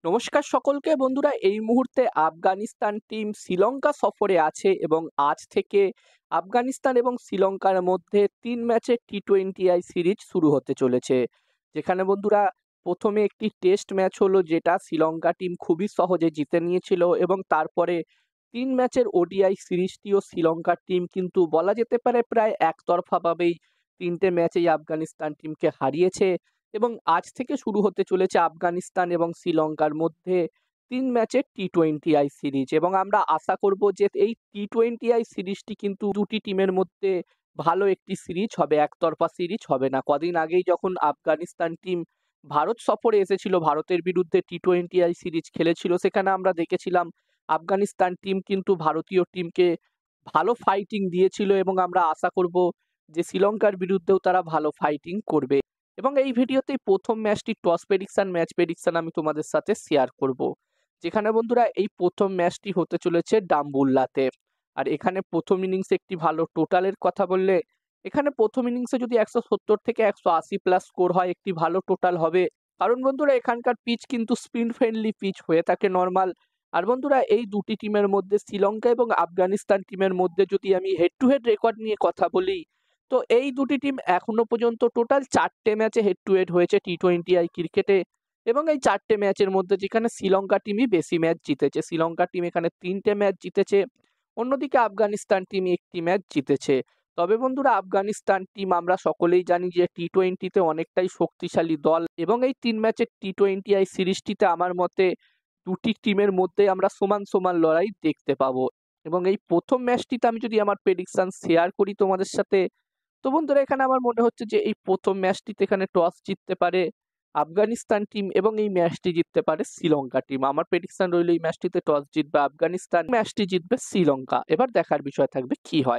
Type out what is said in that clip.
নমস্কার সকলকে বন্ধুরা। এই মুহূর্তে আফগানিস্তান টিম শ্রীলঙ্কা সফরে আছে এবং আজ থেকে আফগানিস্তান এবং শ্রীলঙ্কার মধ্যে ৩ ম্যাচের টি-20 সিরিজ শুরু হতে চলেছে। যেখানে বন্ধুরা প্রথমে একটি টেস্ট ম্যাচ হলো, যেটা শ্রীলঙ্কা টিম খুবই সহজে জিতে নিয়েছিল এবং তারপরে ৩ ম্যাচের ওডিআই সিরিজটিও শ্রীলঙ্কার টিম কিন্তু বলা যেতে পারে প্রায় একতরফাভাবেই ৩টে ম্যাচেই আফগানিস্তান টিমকে হারিয়েছে। এবং আজ থেকে শুরু হতে চলেছে আফগানিস্তান এবং শ্রীলঙ্কার মধ্যে ৩ ম্যাচের টি-20 সিরিজ এবং আমরা আশা করব যে এই টি-20 সিরিজটি কিন্তু দুটি টিমের মধ্যে ভালো একটি সিরিজ হবে, একতরফা সিরিজ হবে না। কদিন আগেই যখন আফগানিস্তান টিম ভারত সফরে এসেছিল, ভারতের বিরুদ্ধে টি-20 সিরিজ খেলেছিল, সেখানে আমরা দেখেছিলাম আফগানিস্তান টিম কিন্তু ভারতীয় টিমকে ভালো ফাইটিং দিয়েছিল এবং আমরা আশা করব যে শ্রীলঙ্কার বিরুদ্ধেও তারা ভালো ফাইটিং করবে। এবং এই ভিডিওতেই প্রথম ম্যাচটি টস প্রেডিকশন ম্যাচ প্রেডিকশন আমি তোমাদের সাথে শেয়ার করব। যেখানে বন্ধুরা এই প্রথম ম্যাচটি হতে চলেছে ডাম্বুল্লাতে। আর এখানে প্রথম ইনিংসে একটি ভালো টোটালের কথা বললে, এখানে প্রথম ইনিংসে যদি 170 থেকে 180 প্লাস স্কোর হয়, একটি ভালো টোটাল হবে। কারণ বন্ধুরা এখানকার পিচ কিন্তু স্পিন ফ্রেন্ডলি পিচ হয়ে থাকে নর্মাল। আর বন্ধুরা এই দুটি টিমের মধ্যে, শ্রীলঙ্কা এবং আফগানিস্তান টিমের মধ্যে যদি আমি হেড টু হেড রেকর্ড নিয়ে কথা বলি, তো এই দুটি টিম এখনো পর্যন্ত টোটাল 4টে ম্যাচে হেড টু হেড হয়েছে টি-20 ক্রিকেটে। এবং এই 4টে ম্যাচের মধ্যে যেখানে শ্রীলঙ্কা টিমই বেশি ম্যাচ জিতেছে, শ্রীলঙ্কা টিম এখানে 3টে ম্যাচ জিতেছে, অন্যদিকে আফগানিস্তান টিম একটি ম্যাচ জিতেছে। তবে বন্ধুরা আফগানিস্তান টিম আমরা সকলেই জানি যে টি-20তে অনেকটাই শক্তিশালী দল এবং এই 3 ম্যাচের টি-20 সিরিজটিতে আমার মতে দুটি টিমের মধ্যে আমরা সমান সমান লড়াই দেখতে পাবো। এবং এই প্রথম ম্যাচটিতে আমি যদি আমার প্রেডিকশন শেয়ার করি তোমাদের সাথে, তো বন্ধুরা এখানে আমার মনে হচ্ছে যে এই প্রথম ম্যাচটিতে এখানে টস জিততে পারে আফগানিস্তান টিম এবং এই ম্যাচটি জিততে পারে শ্রীলঙ্কা টিম। আমার প্রেডিকশন রইল এই ম্যাচটিতে টস জিতবে আফগানিস্তান, ম্যাচটি জিতবে শ্রীলঙ্কা। এবার দেখার বিষয় থাকবে কি হয়।